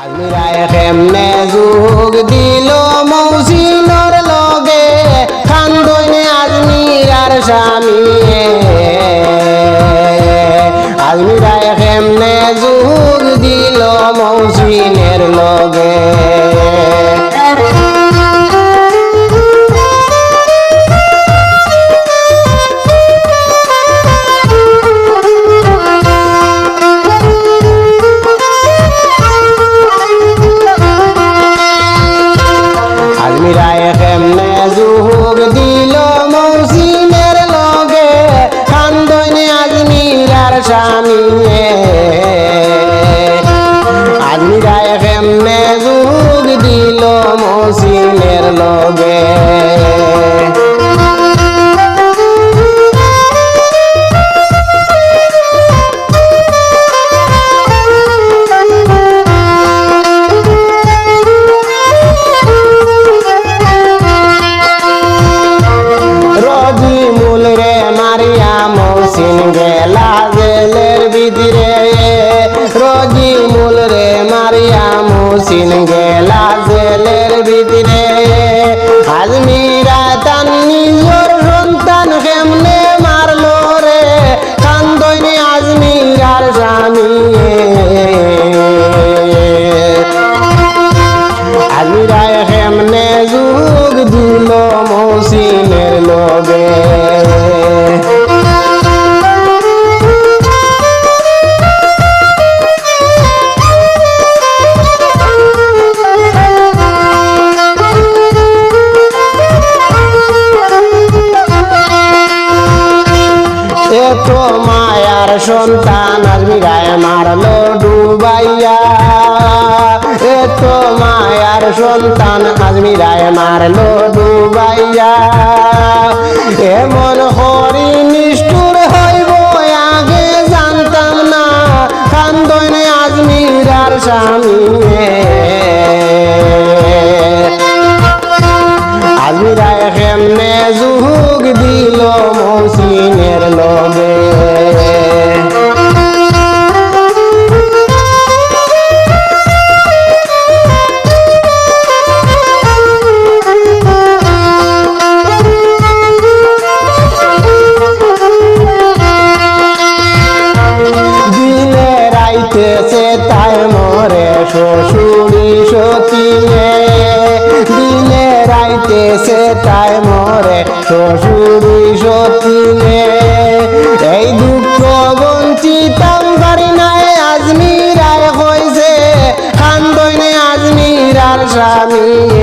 আজমিরায় কেমনে যুগ দিল মৌসিনর লগে খান্দনে আজমির আর স্বামী আজমিরায় কেমনে যুগ দিল মৌসিনের লগে আজমিরায় কেমনে যুগ দিল মৌসিনের লগে খান্দনে আজমির আর স্বামী আজমিরায় কেমনে যুগ দিল মৌসিনের লগে গেলা জেলের ভিতরে রোজি মূল রে মারিয়া মুসিন গেলা জেলের ভিতরে আজমিরা তার নিজের সন্তান কেমনে মারলো রে কান্দনে আজমির আর স্বামী আজমিরায় কেমনে যুগ দিল মৌসিনের লগে এত মায়ার সন্তান আজমিরায় মারলো ডুবাইয়া এত মায়ার সন্তান আজমিরায় মারলো ডুবাইয়া এমন হরি নিষ্ঠুর হইব আগে জানতাম না কান্দনে আজমির আর স্বামী আজমিরায় কেমনে যুগ দিল মৌসিনের লগে দিনে রাইতেছে তাই মরে শ্বশুরি সতীনে দিনে রাইতেছে তাই মরে শ্বশুরি সতীনে এই দুঃখ বঞ্চিতাম পারি নাই আজমিরায় হইছে খান্দনে আজমির আর স্বামী